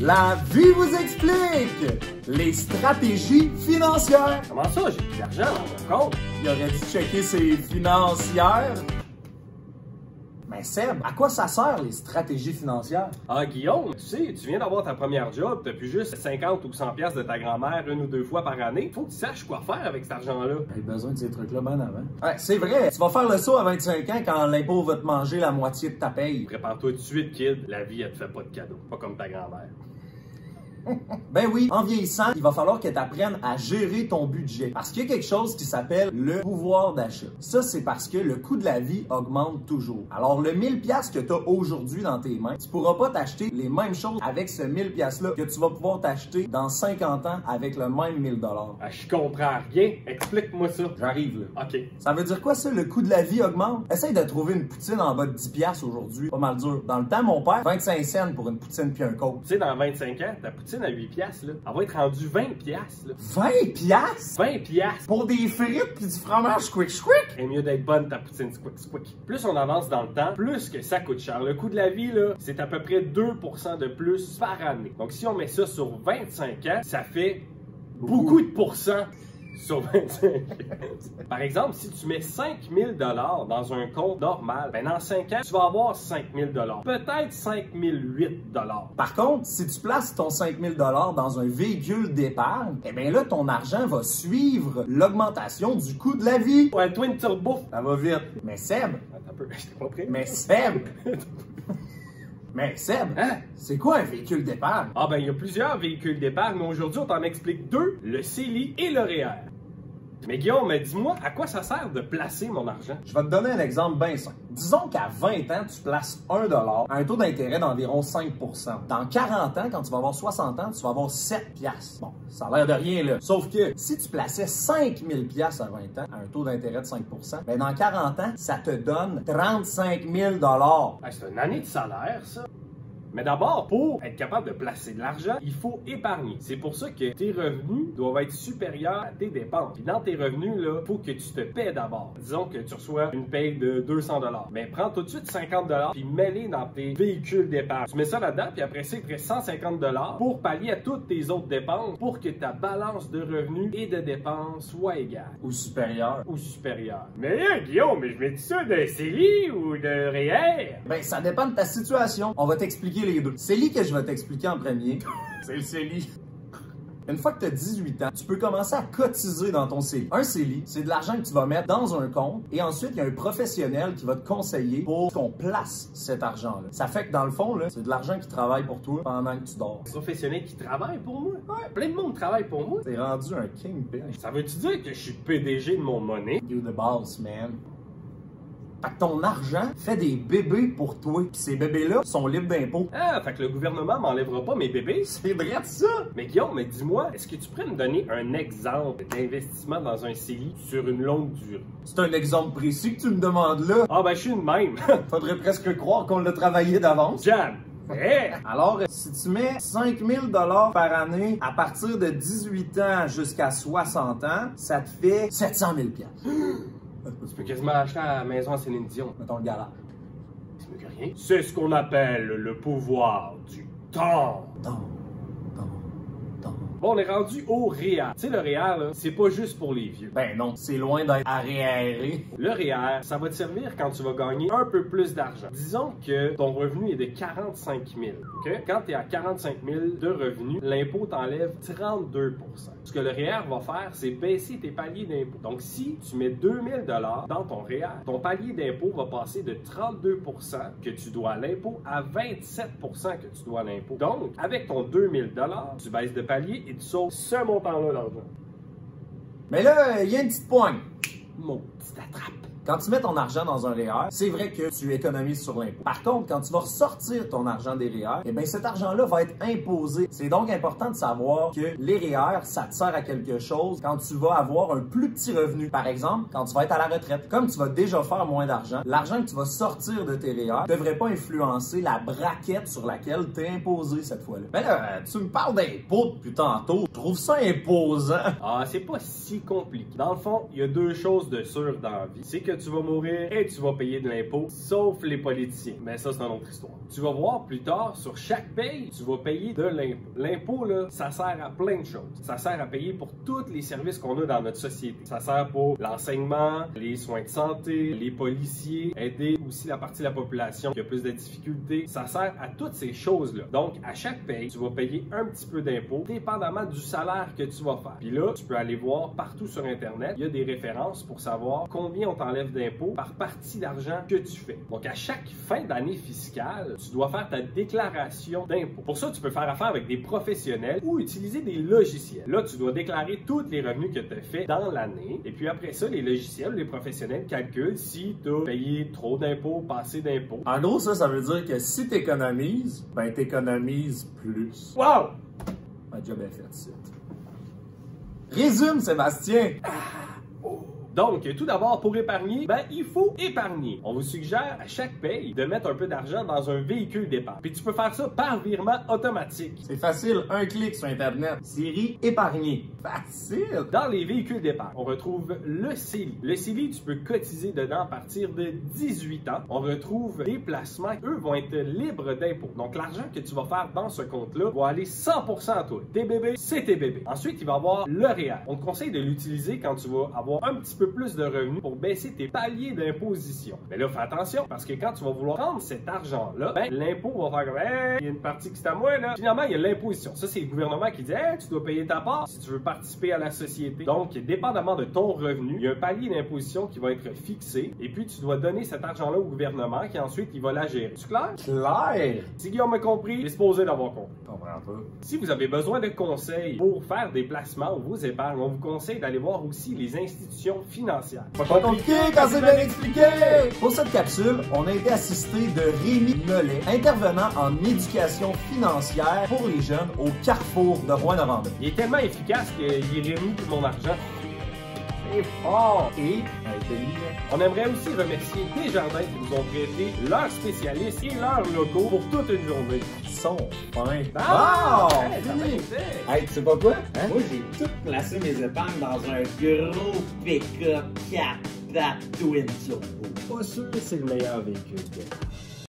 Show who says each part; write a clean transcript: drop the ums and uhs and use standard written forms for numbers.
Speaker 1: La vie vous explique les stratégies financières.
Speaker 2: Comment ça, j'ai plus d'argent dans mon compte?
Speaker 1: Il aurait dû checker ses financières. Mais Seb, à quoi ça sert les stratégies financières?
Speaker 2: Ah, Guillaume, tu sais, tu viens d'avoir ta première job, t'as plus juste 50 ou 100 piastres de ta grand-mère une ou deux fois par année. Faut que tu saches quoi faire avec cet argent-là.
Speaker 1: J'ai besoin de ces trucs-là bien avant. Ouais, c'est vrai, tu vas faire le saut à 25 ans quand l'impôt va te manger la moitié de ta paye.
Speaker 2: Prépare-toi tout de suite, kid. La vie, elle te fait pas de cadeaux. Pas comme ta grand-mère.
Speaker 1: Ben oui, en vieillissant, il va falloir que tu apprennes à gérer ton budget. Parce qu'il y a quelque chose qui s'appelle le pouvoir d'achat. Ça, c'est parce que le coût de la vie augmente toujours. Alors, le 1000$ que tu as aujourd'hui dans tes mains, tu pourras pas t'acheter les mêmes choses avec ce 1000$-là que tu vas pouvoir t'acheter dans 50 ans avec le même 1000$.
Speaker 2: Ah, je comprends rien. Explique-moi ça.
Speaker 1: J'arrive là.
Speaker 2: OK.
Speaker 1: Ça veut dire quoi ça, le coût de la vie augmente? Essaye de trouver une poutine en bas de 10$ aujourd'hui. Pas mal dur. Dans le temps, mon père, 25 cents pour une poutine puis un coke.
Speaker 2: Tu sais, dans 25 ans, ta poutine à 8 piastres, là, elle va être rendue 20 piastres, là.
Speaker 1: 20$?
Speaker 2: 20 piastres!
Speaker 1: Pour des frites puis du fromage squick squick?
Speaker 2: C'est mieux d'être bonne ta poutine squick squick. Plus on avance dans le temps, plus que ça coûte cher. Le coût de la vie, là, c'est à peu près 2% de plus par année. Donc si on met ça sur 25 ans, ça fait beaucoup de pourcents sur 25 ans. Par exemple, si tu mets 5000$ dans un compte normal, ben dans 5 ans, tu vas avoir 5000$. Peut-être 5008$.
Speaker 1: Par contre, si tu places ton 5000$ dans un véhicule d'épargne, eh bien là, ton argent va suivre l'augmentation du coût de la vie.
Speaker 2: Ouais, twin turbo.
Speaker 1: Ça va vite. Mais Seb,
Speaker 2: Attends un peu, j'étais pas prêt.
Speaker 1: mais Seb, mais Seb,
Speaker 2: Hein?
Speaker 1: c'est quoi un véhicule d'épargne?
Speaker 2: Ah ben, il y a plusieurs véhicules d'épargne, mais aujourd'hui, on t'en explique deux, le CELI et le REER. Mais Guillaume, dis-moi, à quoi ça sert de placer mon argent?
Speaker 1: Je vais te donner un exemple bien simple. Disons qu'à 20 ans, tu places 1$ à un taux d'intérêt d'environ 5%. Dans 40 ans, quand tu vas avoir 60 ans, tu vas avoir 7$. Bon, ça a l'air de rien, là. Sauf que si tu plaçais 5000$ à 20 ans, à un taux d'intérêt de 5%, ben dans 40 ans, ça te donne 35 000$.
Speaker 2: Ah, c'est une année de salaire, ça. Mais d'abord, pour être capable de placer de l'argent, il faut épargner. C'est pour ça que tes revenus doivent être supérieurs à tes dépenses. Puis dans tes revenus, là, il faut que tu te paies d'abord. Disons que tu reçois une paye de 200$. Mais prends tout de suite 50$ puis mets-les dans tes véhicules d'épargne. Tu mets ça là-dedans, puis après ça, il te reste 150$ pour pallier à toutes tes autres dépenses pour que ta balance de revenus et de dépenses soit égale.
Speaker 1: Ou supérieur.
Speaker 2: Ou supérieure. Mais là, Guillaume, mais je mets ça de CELI ou de REER?
Speaker 1: Ben, ça dépend de ta situation. On va t'expliquer les deux. CELI que je vais t'expliquer en premier. C'est le CELI. Une fois que tu as 18 ans, tu peux commencer à cotiser dans ton CELI. Un CELI, c'est de l'argent que tu vas mettre dans un compte et ensuite, il y a un professionnel qui va te conseiller pour qu'on place cet argent-là. Ça fait que dans le fond, là, c'est de l'argent qui travaille pour toi pendant que tu dors.
Speaker 2: Professionnel qui travaille pour moi? Ouais, plein de monde travaille pour moi.
Speaker 1: T'es rendu un kingpin.
Speaker 2: Ça veut-tu dire que je suis PDG de mon monnaie?
Speaker 1: You the boss, man. Fait que ton argent fait des bébés pour toi. Puis ces bébés-là sont libres d'impôts.
Speaker 2: Ah, fait que le gouvernement m'enlèvera pas mes bébés?
Speaker 1: C'est vrai de ça!
Speaker 2: Mais Guillaume, mais dis-moi, est-ce que tu pourrais me donner un exemple d'investissement dans un CELI sur une longue durée?
Speaker 1: C'est un exemple précis que tu me demandes là.
Speaker 2: Ah ben, je suis une même.
Speaker 1: Faudrait presque croire qu'on l'a travaillé d'avance.
Speaker 2: Jam! Hey!
Speaker 1: Alors, si tu mets 5000$ par année à partir de 18 ans jusqu'à 60 ans, ça te fait 700 000$.
Speaker 2: Tu peux quasiment acheter à la maison à Céline Dion.
Speaker 1: Mettons le garage.
Speaker 2: C'est mieux que rien. C'est ce qu'on appelle le pouvoir du temps.
Speaker 1: Ton.
Speaker 2: Bon, on est rendu au REER. Tu sais, le REER, là, c'est pas juste pour les vieux.
Speaker 1: Ben non, c'est loin d'être arriéré.
Speaker 2: Le REER, ça va te servir quand tu vas gagner un peu plus d'argent. Disons que ton revenu est de 45 000. Okay? Quand tu es à 45 000 de revenus, l'impôt t'enlève 32%. Ce que le REER va faire, c'est baisser tes paliers d'impôt. Donc, si tu mets 2000$ dans ton REER, ton palier d'impôt va passer de 32% que tu dois à l'impôt à 27% que tu dois à l'impôt. Donc, avec ton 2000$, tu baisses de palier et tu sauves ce montant-là d'argent.
Speaker 1: Mais là, il y a une petite poigne.
Speaker 2: Mon petit attrape.
Speaker 1: Quand tu mets ton argent dans un REER, c'est vrai que tu économises sur l'impôt. Par contre, quand tu vas ressortir ton argent des REER, eh bien cet argent-là va être imposé. C'est donc important de savoir que les REER, ça te sert à quelque chose quand tu vas avoir un plus petit revenu. Par exemple, quand tu vas être à la retraite. Comme tu vas déjà faire moins d'argent, l'argent que tu vas sortir de tes REER ne devrait pas influencer la braquette sur laquelle tu es imposé cette fois-là. Mais là, tu me parles d'impôt depuis tantôt. Je trouve ça imposant.
Speaker 2: Ah, c'est pas si compliqué. Dans le fond, il y a deux choses de sûres dans la vie. C'est que tu vas mourir et tu vas payer de l'impôt, sauf les politiciens. Mais ça, c'est une autre histoire. Tu vas voir plus tard, sur chaque paye, tu vas payer de l'impôt. L'impôt, là, ça sert à plein de choses. Ça sert à payer pour tous les services qu'on a dans notre société. Ça sert pour l'enseignement, les soins de santé, les policiers, aider aussi la partie de la population qui a plus de difficultés. Ça sert à toutes ces choses-là. Donc, à chaque paye, tu vas payer un petit peu d'impôt, dépendamment du salaire que tu vas faire. Puis là, tu peux aller voir partout sur Internet, il y a des références pour savoir combien on t'enlève d'impôts par partie d'argent que tu fais. Donc, à chaque fin d'année fiscale, tu dois faire ta déclaration d'impôt. Pour ça, tu peux faire affaire avec des professionnels ou utiliser des logiciels. Là, tu dois déclarer tous les revenus que tu as fait dans l'année. Et puis après ça, les logiciels, les professionnels calculent si tu as payé trop d'impôts, pas assez d'impôts.
Speaker 1: En gros, ça veut dire que si tu économises, ben tu économises plus.
Speaker 2: Wow!
Speaker 1: Ma job est faite, c'est. Résume, Sébastien!
Speaker 2: Donc, tout d'abord, pour épargner, ben, il faut épargner. On vous suggère à chaque paye de mettre un peu d'argent dans un véhicule d'épargne. Puis tu peux faire ça par virement automatique.
Speaker 1: C'est facile, un clic sur Internet. Siri, épargner. Facile!
Speaker 2: Dans les véhicules d'épargne, on retrouve le CELI. Le CELI, tu peux cotiser dedans à partir de 18 ans. On retrouve des placements, eux, vont être libres d'impôts. Donc, l'argent que tu vas faire dans ce compte-là va aller 100% à toi. Tes bébés, c'est tes bébés. Ensuite, il va y avoir le REER. On te conseille de l'utiliser quand tu vas avoir un petit peu plus de revenus pour baisser tes paliers d'imposition. Mais là, fais attention, parce que quand tu vas vouloir prendre cet argent-là, ben, l'impôt va faire comme, hey, il y a une partie qui c'est à moi, là. Finalement, il y a l'imposition. Ça, c'est le gouvernement qui dit, hey, tu dois payer ta part si tu veux participer à la société. Donc, dépendamment de ton revenu, il y a un palier d'imposition qui va être fixé, et puis tu dois donner cet argent-là au gouvernement, qui ensuite, il va la gérer. C'est clair?
Speaker 1: Clair!
Speaker 2: Si Guillaume a compris, il est supposé d'avoir compris.
Speaker 1: Je comprends pas.
Speaker 2: Si vous avez besoin de conseils pour faire des placements ou vos épargnes, on vous conseille d'aller voir aussi les institutions financières.
Speaker 1: Pas compliqué quand c'est bien expliqué! Pour cette capsule, on a été assisté de Rémi Nollet, intervenant en éducation financière pour les jeunes au Carrefour de Rouyn-Noranda.
Speaker 2: Il est tellement efficace qu'il est remis tout mon argent.
Speaker 1: C'est fort! Et intelligent.
Speaker 2: On aimerait aussi remercier Desjardins qui nous ont prêté leurs spécialistes et leurs locaux pour toute une journée.
Speaker 1: Ils sont fins.
Speaker 2: Ah!
Speaker 1: Wow!
Speaker 2: Hey, ça m'a été.
Speaker 1: Hey, tu sais pas quoi? Hein?
Speaker 3: Moi, j'ai tout placé mes épargnes dans un gros pick-up 4 Twin Turbo.
Speaker 2: Pas sûr que c'est le meilleur véhicule.